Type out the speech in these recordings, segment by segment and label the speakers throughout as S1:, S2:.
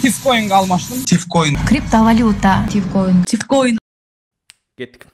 S1: Tifcoin'ga almıştım.
S2: Tifcoin.
S3: Криптовалюта.
S4: Tifcoin.
S5: Кеттик.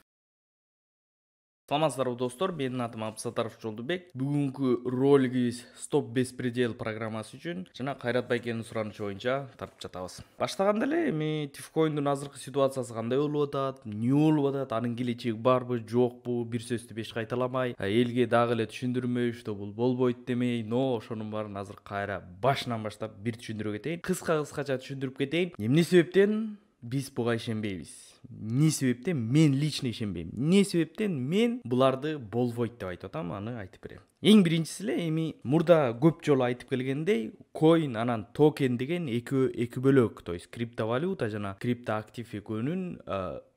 S5: Саламатсыздарбы достор, менин атым Абсатаров Жолдубек. Бүгүнкү ролигибиз Стоп Беспредел программасы үчүн жана Кайрат Байкенин суранычы боюнча тартып жатабыз. Баштаганда эле эми Tifcoin'дун азыркы ситуациясы кандай болуп атат, эмне болуп атат, анын келечеги барбы, жокпу, бир сөздү беш кайталамай, элге дагы эле түшүндүрмөй, что бул болбойт демей, но ошонун баарын азыр кайра башынан баштап бир түшүндүрүп кетейин. Кыскача түшүндүрүп кетейин. Эмне себептен биз буга ишенбейбиз? Не себептен мен лично ишенбейм? Не себептен мен буларды болбойт деп айтып атам, аны айтып берем. Эң биринчиси эле эми мурда көп жолу айтып келгендей, коин анан токен деген эки бөлөк, то есть криптовалюта жана криптоактив экөөнүн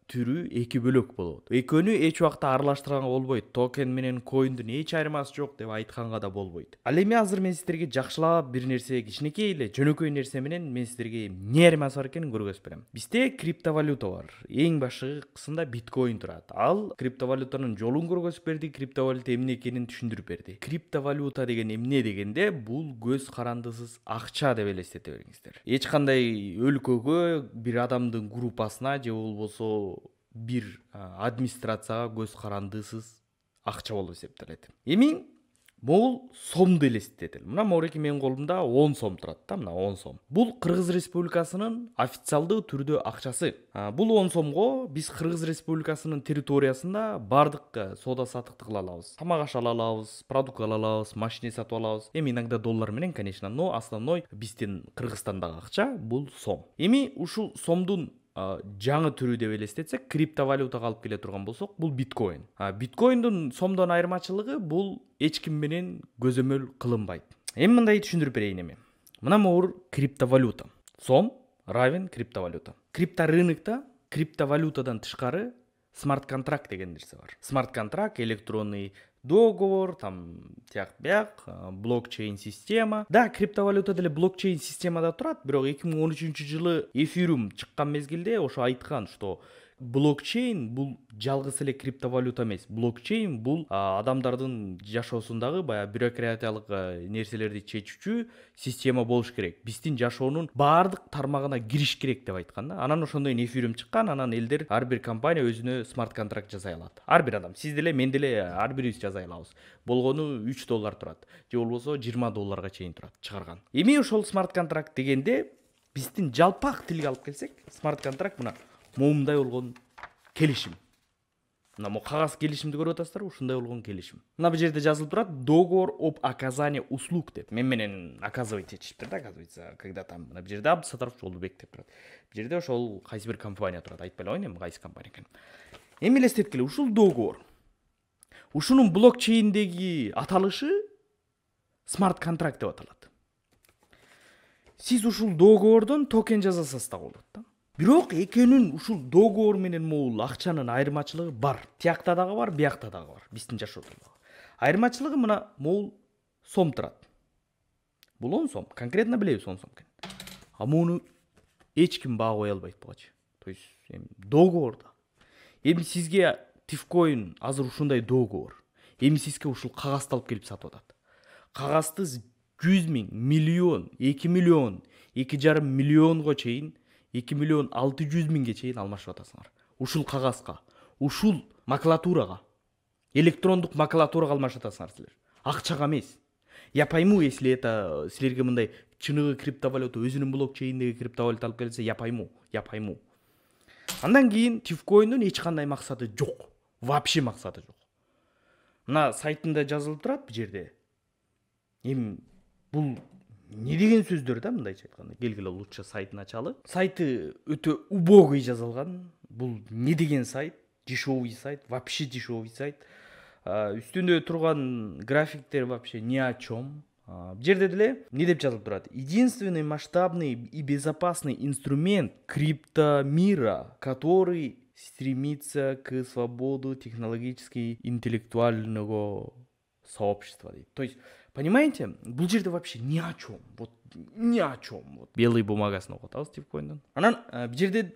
S5: түрү эки бөлөк болот. Экөөнү эч убакта аралаштырганга болбойт. Токен менен коиндун эч айырмасы жок деп айтканга да болбойт. Ал эми азыр мен сиздерге жакшылап бир нерсе, кичинекей эле жөнөкөй нерсе менен мен сиздерге эмне айырмасы бар экенин көргөзүп берем. Бизде криптовалюта бар. Эң башкысында биткоин турат. Ал криптовалютанын жолун көргөзүп берди, криптовалюта эмне экенин түшүндүрүп берди. Криптовалюта деген эмне дегенде, бул көз карандысыз акча деп элестете бериңиздер. Эч кандай өлкөгө, бир адамдын группасына же болбосо бир администрацияга көз карандысыз акча болуп эсептелет. Эми бул сомду элестетет. Мына мореки менин колумда 10 сом турат да, мына 10 сом. Бул Кыргыз Республикасынын официалдуу түрдө акчасы. Бул 10 сомго биз Кыргыз Республикасынын территориясында бардык соода саттыкты кыла алабыз. Тамак аш ала алабыз, продукт ала алабыз, машина сатып алабыз. Эми иногда доллар менен, конечно, но основной биздин Кыргызстандагы акча бул сом. Эми ушул сомдун жаңы түрү деп элестетсек, криптовалютага алып келе турган болсок, бул биткоин. Биткоиндун сомдон айырмачылыгы бул эч ким менен көзөмөл кылынбайт. Эми мындай түшүндүрүп берейин эми. Мына могур криптовалюта. Сом равен криптовалюта. Крипторынокто криптовалютадан тышкары смарт-контракт деген нерсе бар. Смарт-контракт, электронный договор, там тияк-бияк, блокчейн система. Да, криптовалюта деле блокчейн системада турат, бирок 2013 жылы эфирум чыккан мезгилде ошо айткан, что блокчейн бул жалгыз эле криптовалюта эмес. Блокчейн бул адамдардын жашоосундагы баягы бюрократиялык нерселерди чечүүчү система болуш керек. Биздин жашоонун баардык тармагына кириш керек деп айткан да. Анан ошондой эфирум чыккан, анан элдер ар бир компания өзүнө смарт контракт жасай алат. Ар бир адам, сиз деле, мен деле ар бирибиз жасай алабыз. Болгону $3 турат, же болбосо $20 чейин турат чыгарган. Эми ошол смарт контракт дегенде биздин жалпак тилге алып келсек, смарт контракт мына момундай болгон келишим. Мына мо кагаз келишимди көрүп атасыздар, ушундай болгон келишим. Мына бул жерде жазылып турат договор об оказании услуг деп. Мен менен оказывать этишиптир да, оказывается, когда там мына бул жерде Абсатаров Жолдубек деп турат. Бул жерде ошол кайсы бир компания турат, айтпай эле коеюн эми кайсы компания экенин. Эми элестеткиле, ушул договор. Ушунун блокчейндеги аталышы смарт контракт деп аталат. Сиз ушул договордон токен жасасаңыз да болот да. Бирок экөөнүн ушул договор менен могул акчанын айырмачылыгы бар. Тиякта дагы бар, биякта дагы бар. Биздин жашоодо дагы. Айырмачылыгы мына могул сом турат. Бул 10 сом, конкретно билебиз 10 сом экенин. Муну эч ким баа кое албайт бугачы. То есть эми договорда. Эми сизге Tifcoin азыр ушундай договор. Эми сизге ушул кагазды алып келип сатып атат. Кагазды 100 миң, миллион, 2 миллион, 2,5 миллионго чейин 2 миллион 600 миңге чейин алмашып атасыңар. Ушул кагазга, ушул макулатурага, электрондук макулатурага алмашып атасыңар силер. Акчага эмес. Я пойму, если это силерге мындай чыныгы криптовалюта, өзүнүн блокчейндеги криптовалюта алып келсе, я пойму. Андан кийин Tifcoin'дун эч кандай максаты жок. Вообще максаты жок. Мына сайтында жазылып турат бул жерде. Эми бул не деген сөздөр да, мындайча айтканда. Келгиле лучше сайтын ачалы. Сайты өтө убогый жазылган. Бул не деген сайт? Дешевый сайт, вообще дешевый сайт. Үстүндө турган графиктер вообще ни о чем. Бул жерде деле не деп жазылып турат? Единственный масштабный и безопасный инструмент криптомира, который стремится к свободу технологически интеллектуального сообщества. То есть, понимаете, бул жерде вообще ни о чем. Вот ни о чем. Вот белый бумагасын окутабыз Tifcoin'дан. Анан бул жерде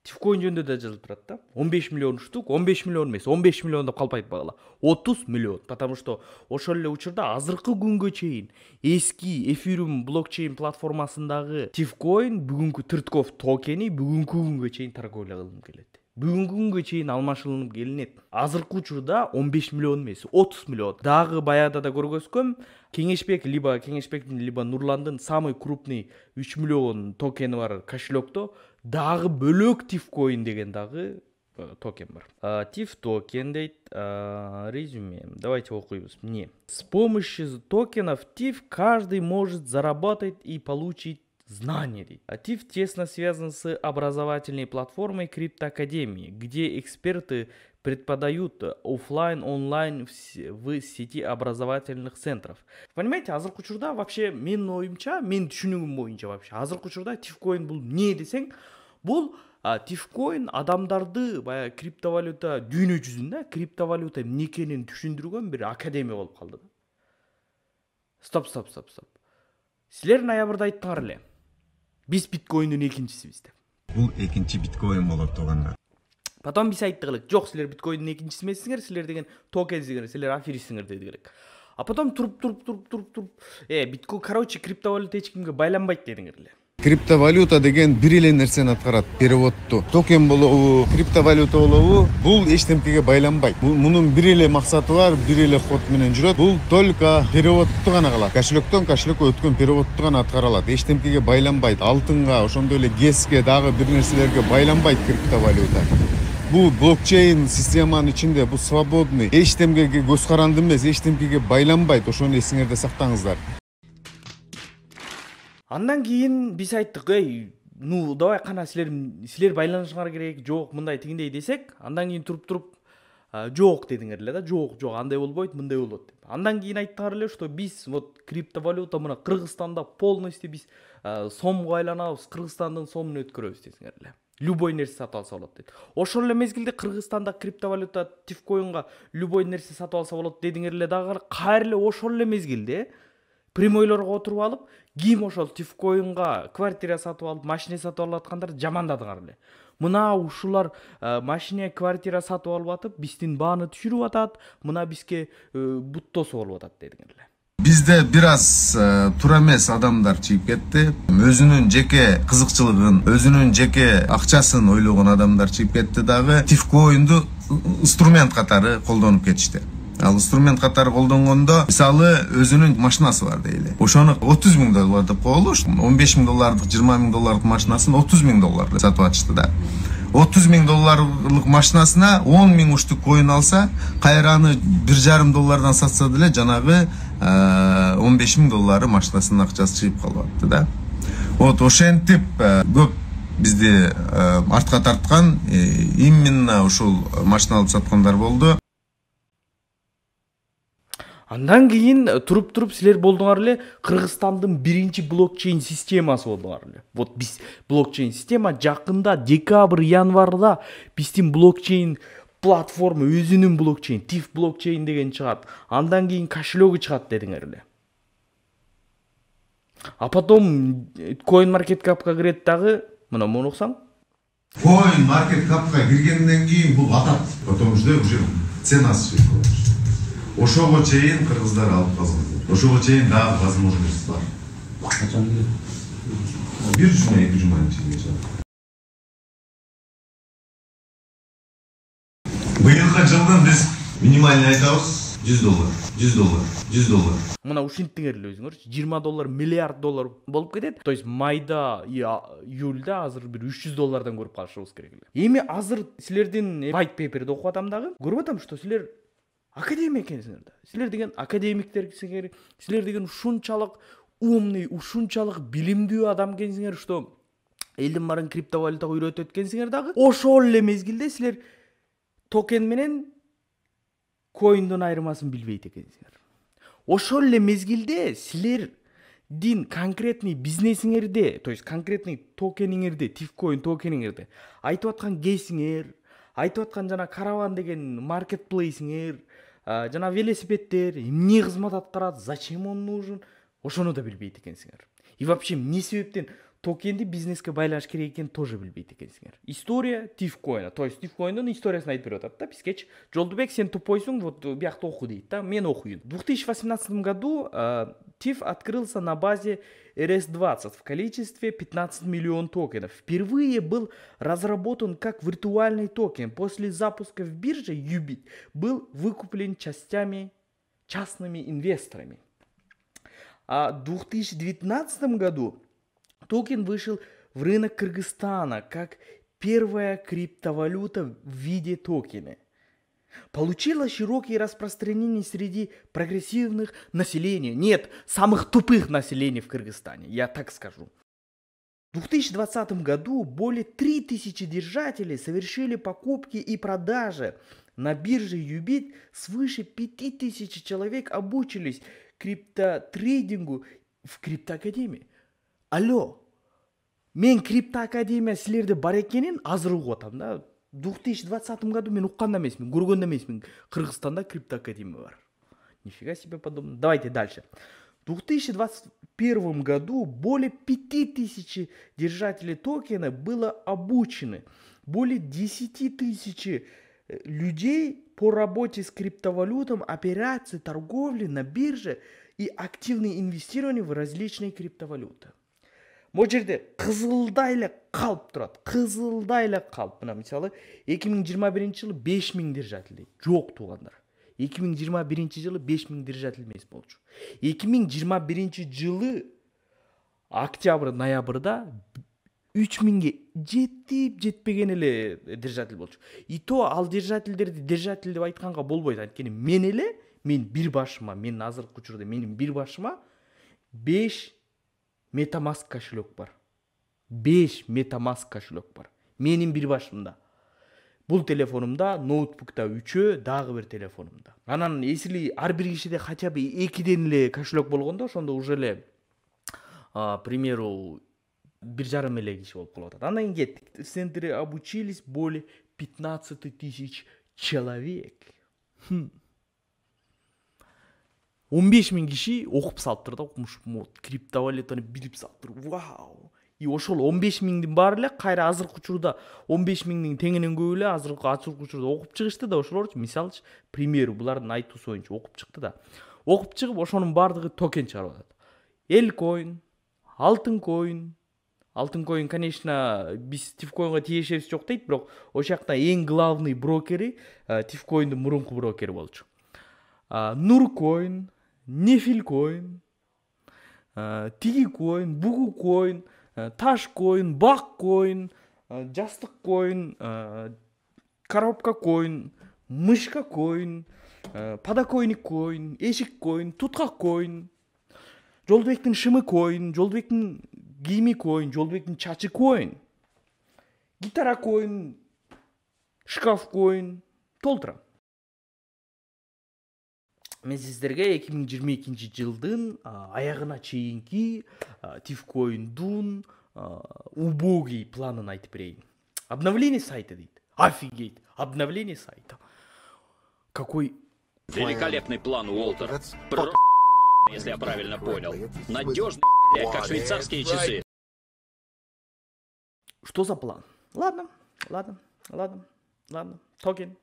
S5: Тифкоин жөнүндө да жазылып турат да. 15 миллион штук, 15 миллион эмес, 15 миллион деп калбайт багала. 30 миллион. Потому что ошол эле учурда азыркы күнгө чейин эски Ethereum блокчейн платформасындагы Тифкоин бүгүнкү Тыртков токени бүгүнкү күнгө чейин торговля кылынып келет. Бүгүнкү күнгө чейин алмашылынып келинет. Азыркы учурда 15 миллион эмес, 30 миллион. Дагы баягыда да көргөзгөм, Кеңешбектин либо Нурландын самый крупный 3 миллион токени бар кошелёкто дагы бөлөк Тифкоин деген дагы токен бар. Тиф токен дейт, резюме. Давайте окуйбуз. Мне. С помощью токенов Тиф каждый может заработать и получить знания. Тиф тесно связан с образовательной платформой Криптоакадемии, где эксперты преподают офлайн, онлайн в сети образовательных центров. Понимаете, азыркы учурда вообще менин оюмча, менин түшүнүгүм боюнча вообще азыркы учурда Тифкоин бул эмне десең, бул Тифкоин адамдарды баягы криптовалюта дүйнө жүзүндө криптовалюта эмне экенин түшүндүргөн бир академия болуп калды. Стоп. Силер ноябрда айттыңар эле. Биз биткоиндин экинчисибиз деп.
S1: Бул экинчи биткоин болот туугандар.
S5: Потом биз айттык элек, жок, силер биткоиндин экинчиси эмессиңер, силер деген токенсиңер, силер аферистсиңер дедик элек. А потом туруп, биткоин, короче, криптовалюта эч кимге байланбайт дедиңер эле.
S1: Криптовалюта деген бир эле нерсени аткарат, переводту. Токен болобу, криптовалюта болобу, бул эч немкеге байланбайт. Мунун бир эле максаты бар, бир эле код менен жүрөт. Бул только переводту гана кылат. Кошелектон кошелекке өткөн переводту гана аткара алат. Эч немкеге байланбайт. Алтынга, ошондой эле гэске, дагы бир нерселерге байланбайт криптовалюта. Бул блокчейн системанын ичинде, бул свободный, эч немкеге көз каранды эмес, эч немкеге байланбайт. Ошону эсиңерде сактаңыздар.
S5: Андан кийин биз айттык, давай кана силер байланышыңар керек, жок, мындай тигиндей десек, андан кийин туруп, жок дедиңер эле да, жок, андай болбойт, мындай болот деп. Андан кийин айттыңар эле, что биз вот криптовалюта мына Кыргызстанда полностью биз сомго айланабыз, Кыргызстандын сомун өткөрөбүз десиңер эле. Любой нерсе сатып алса болот дейт. Ошол эле мезгилде Кыргызстанда криптовалюта Тифкоинга любой нерсе сатып алса болот дедиңер эле дагы, кайра эле ошол эле мезгилде прямойлорго отуруп алып, ким ошол Тифкоинга квартира сатып алып, машина сатып алып аткандарды жамандадыңар эле. Мына ушулар машина, квартира сатып алып атып, биздин бааны түшүрүп атат, мына бизге бут тосуп алып атат дедиңер эле.
S1: Бизде бир аз туура эмес адамдар чыгып кетти. Өзүнүн жеке кызыкчылыгын, өзүнүн жеке акчасын ойлогон адамдар чыгып кетти дагы. Тифкоинду инструмент катары колдонуп кетишти. Ал инструмент катары колдонгондо, мисалы, өзүнүн машинасы бар дейли. Ошону 30 миң доллар деп коелу. 15 миң доллардык, 20 миң доллардык машинасын 30 миң доллар деп сатып атышты да. 30 миң долларлык машинасына 10 миң уштук коин алса, кайраны 1,5 доллардан сатса деле жанагы 15 миң доллары машинасынын акчасы чыгып калып атты да. Вот ошентип көп бизди артка тарткан именно ушул машина алып саткандар болду.
S5: Андан кийин туруп силер болдуңар эле Кыргызстандын биринчи блокчейн системасы болдуңар эле. Вот биз блокчейн система жакында декабрь, январда биздин блокчейн платформа өзүнүн блокчейн, Тиф блокчейн деген чыгат. Андан кийин кошелёгу чыгат дедиңер эле. А потом CoinMarketCap'ка кирет дагы, мына муну уксаң.
S1: CoinMarketCap'ка киргенден кийин бул атат, потому что уже ценасы чыгат. Ошого чейин кыргыздар алып калган. Ошого чейин дагы возможность бар. Качан келет? Бир жума, 2 жуманын ичинде чыгат. Быйылкы жылдын биз минимальный айтабыз 100 доллар, 100 доллар, 100 доллар.
S5: Мына ушинттиңер эле өзүңөрчү, 20 доллар, миллиард доллар болуп кетет. То есть майда, июльда азыр бир 300 доллардан көрүп калышыбыз керек эле. Эми азыр силердин white paper'ди окуп атам дагы. Көрүп атам, что силер академик экенсиңер да. Силер деген академиктерсиңер, силер деген ушунчалык умный, ушунчалык билимдүү адам экенсиңер, что элдин баарын криптовалютага үйрөтөт экенсиңер дагы. Ошол эле мезгилде силер токен менен коиндун айырмасын билбейт экенсиңер. Ошол эле мезгилде силердин конкретный бизнесиңерде, то есть конкретный токениңерде, Тифкоин токениңерде айтып аткан кейсиңер, айтып аткан жана караван деген маркетплейсиңер, жана велосипедтер эмне кызмат аткарат, зачем он нужен, ошону да билбейт экенсиңер. И вообще эмне себептен токенди бизнеске байланыш керек экенин тоже билбейт экенсиңер. История Tifcoin. То есть Tifcoin'дун историясын айтып берип атат да. Бизгечи Жолдубек, сен тупойсуң, вот биякта оку дейт да. Мен окуйын. В 2018 году TIF открылся на базе RS20 в количестве 15 миллионов токенов. Впервые был разработан как виртуальный токен. После запуска в бирже Ubit был выкуплен частными инвесторами. А в 2019 году токен вышел в рынок Кыргызстана как первая криптовалюта в виде токена. Получила широкое распространение среди прогрессивных населения. Нет, самых тупых населений в Кыргызстане, я так скажу. В 2020 году более 3000 держателей совершили покупки и продажи. На бирже Ubit свыше 5000 человек обучились криптотрейдингу в криптоакадемии. Алло, мен криптоакадемия силерде бар экенин азыр угуп атам да. В 2020 году мен уккан эмесмин, көргөн эмесмин, Кыргызстанда криптоакадемия бар. Нифига себе подобно. Давайте дальше. В 2021 году более 5000 держателей токена было обучены. Более 10 тысяч людей по работе с криптовалютом, операции, торговли на бирже и активное инвестирование в различные криптовалюты. Бұл жерде қызылдай эле қалып турат. Қызылдай эле қалып. Мына мисалы 2021 жылы 5000 держатель. Жок туугандар. 2021 жылы 5000 держатель эмес болчу. 2021 жылы октябрь, ноябрда 3000ге жетпеген эле держатель болчу. И то ал держательдерди держатель деп айтканга болбойт. Анткени мен бир башыма, мен азыркы учурда менин бир башыма 5 MetaMask кошелек бар. 5 MetaMask кошелек бар. Менин бир башымда. Бул телефонумда, ноутбукта 3, дагы бир телефонумда. Анан если ар бир кишиде хотя бы 2ден эле кошелек болгондо, ошондо уже эле, к примеру, 1,5 эле киши болуп калып атат. Андан кийин кеттик. В центре обучились более 15 тысяч человек. 15 000 киши окуп салыптыр да, окумуш, криптовалютаны билип салыптыр. Вау! И ошол 15 000дин баары эле кайра азыркы учурда 15 000дин теңинен көп эле азыркы учурда окуп чыгышты да, ошолорчу мисалчы, примеру, булардын айтуусу боюнча окуп чыкты да. Окуп чыгып ошонун баардыгы токен чыгарып атат. Элкоин, алтын коин, конечно, биз Tifcoin'га тиешебиз жок дейт, бирок ошол жакта эң главный брокери Tifcoin'дун мурунку брокери болчу. Нуркоин, Нефилкоин, Тигикоин, Бугукоин, Ташкоин, Баккоин, Жастыккоин, Коробкакоин, Мышкакоин, Подоконниккоин, Эшиккоин, Туткакоин, Жолдубектин Шымыкоин, Жолдубектин Гимикоин, Жолдубектин Чачыкоин, Гитаракоин, Шкафкоин, толтура. Мен сиздерге 2022 жылдын аягына чейинки Tifcoin'дун убогий планын айтып берейин. Обновление сайта дейт. Офигеть, обновление сайта. Какой
S2: великолепный план, Уолтер. Просто если я правильно понял. Надежный, как швейцарские часы.
S5: Что за план? Ладно. Токен.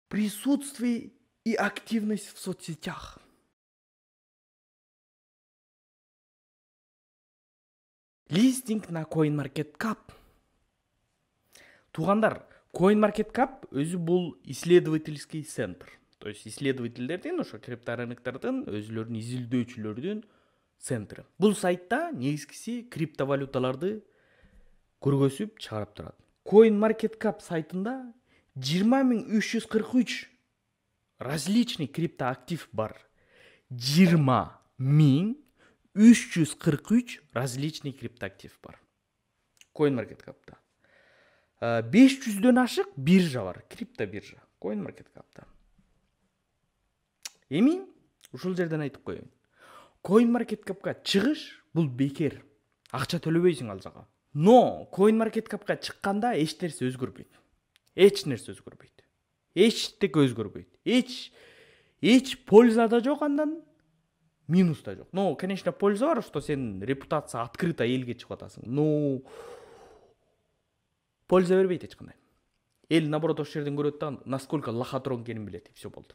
S5: Присутствие и активность в соцсетях. Листинг на CoinMarketCap. Тугандар, CoinMarketCap өзү бул исследовательский центр. То есть исследовательдердин, ошо крипторынктардын, өзүлөрүнүн изилдөөчүлөрдүн центри. Бул сайтта негизгиси криптовалюталарды көргөзүп чыгарып турат. CoinMarketCap сайтында 20343 различный криптоактив бар. 20343 различный криптоактив бар. CoinMarketCap'та. 500дөн ашык биржа бар, криптобиржа. CoinMarketCap'та. Эми ушул жерден айтып коеюн. CoinMarketCap'ка чыгыш бул бекер. Акча төлөбөйсүң ал жага. Но CoinMarketCap'ка чыкканда эч нерсе өзгөрбөйт. Эчтеке өзгөрбөйт. Эч польза да жок андан. минус да жок. Ну, конечно, польза бар, что сен репутация открыто элге чыгып атасың. Ну, польза бербейт эч кандай. Эл наоборот ошол жерден көрөт да, насколько лохотрон экенин билет, и все болду.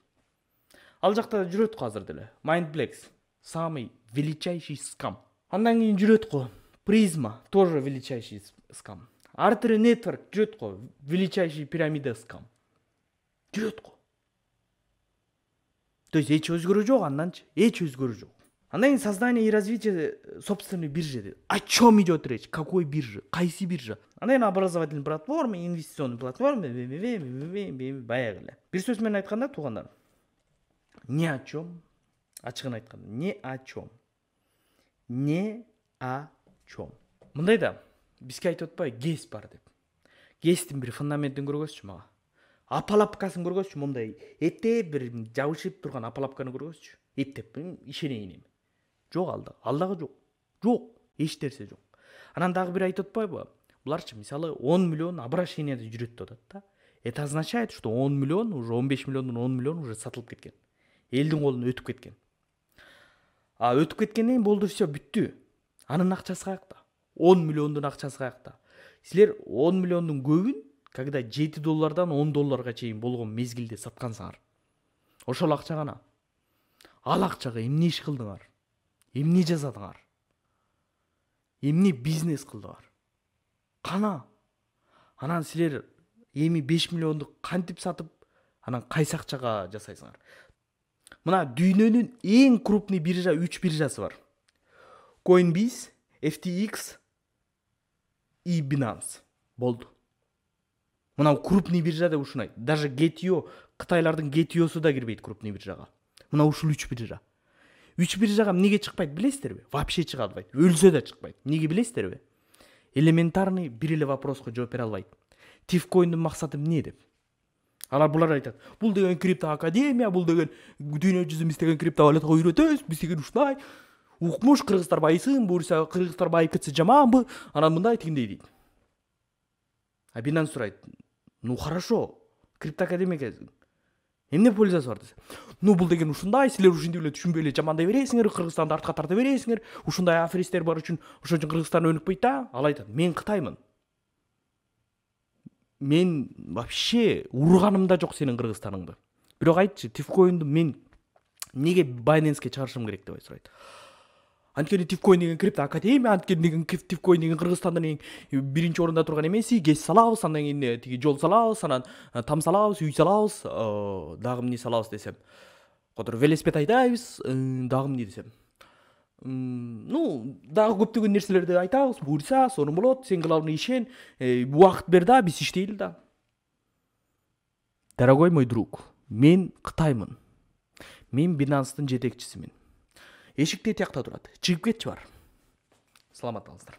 S5: Ал жакта жүрөт го азыр деле. Mindplex самый величайший скам. Андан кийин жүрөт го Призма, тоже величайший скам. Artery Network жүрөт го величайший пирамида скам. Жүрөт го. То есть эч өзгөрүү жок анданчы, эч өзгөрүү жок. Андан кийин создание и развитие собственной биржи. О чем идет речь? Какой биржи? Кайсы биржа? Андан кийин образовательный платформа, инвестиционный платформа, баягы эле. Бир сөз менен айтканда, туугандар, ни о чем, ачыгын айтканда, ни о чем. Не о чем. Мындай да, бизге айтып атпайбы, ГЭС бар деп. ГЭСтин бир фундаментин көргөзчү мага. Апалапкасын көргөзчү, мындай эптеп бир жабышып турган апалапканы көргөзчү. Эптеп ишенейин эми. Жок алдагы жок. Жок, эч нерсе жок. Анан дагы бир айтып атпайбы? Буларчы мисалы 10 миллион обращенияда жүрөт деп атат да. Это означает, что 10 миллион, уже 15 миллиондон 10 миллион уже сатылып кеткен. Элдин колуна өтүп кеткен. А өтүп кеткенден кийин болду, все, бүттү. Анын акчасы каякта? 10 миллиондун акчасы каякта? Силер 10 миллиондун көбүн, когда $7 $10 чейин болгон мезгилде саткансыңар. Ошол акча гана. Ал акчага эмне иш кылдыңар? Эмне жасадыңар? Эмне бизнес кылдыңар? Кана? Анан силер эми 5 миллионду кантип сатып, анан кайсы акчага жасайсыңар? Мына дүйнөнүн эң крупный биржа 3 биржасы бар. Coinbase, FTX и Binance. Болду. Мына крупный биржа деп ушунайт. Даже GTO, Кытайлардын GTOсу да кирбейт крупный биржага. Мына ушул 3 биржа. 3 биржага эмнеге чыкпайт билесиздерби? Вообще чыга албайт. Өлсө да чыкпайт. Эмнеге билесиздерби? Элементарный бир эле вопроско жооп бере албайт. Tifcoin'дун максаты эмне деп? Алар булар айтат. Бул деген крипто академия, бул деген дүйнө жүзүн биз деген криптовалютага үйрөтөбүз, биз деген ушундай. Укмуш, кыргыздар байысын, буюрса кыргыздар байып кетсе жаманбы? Анан мындай тигиндей дейт. А Binance сурайт. Ну хорошо, крипто академия эмне пользасы бар десе. Ну бул деген ушундай, силер ушинтип эле түшүнбөй эле жамандай бересиңер, Кыргызстанды артка тарта бересиңер. Ушундай аферистер бар үчүн, ошон үчүн Кыргызстан өнүкпөйт да. Ал айтат, мен Кытаймын. Мен вообще урганымда жок сенин Кыргызстаныңды. Бирок айтчы, Tifcoin'ду мен неге Binance'ке чыгарышым керек деп сурайт. Анткени Tifcoin деген крипто академия, анткени деген Tifcoin деген Кыргызстандын эң биринчи орунда турган эмеси, ГЭС салабыз, андан кийин тиги жол салабыз, анан там салабыз, үй салабыз, дагы эмне салабыз десем. Котор велосипед айдайбыз, дагы эмне десем. Ну, дагы көптөгөн нерселерди айтабыз, буйрса, сонун болот, сен главный ишен, убакыт бер да, биз иштейли да. Дорогой мой друг, мен Кытаймын. Мен Binance'дын жетекчисимин. Эшикте тиякта турат. Чыгып кетчи бар. Саламат болуңуздар.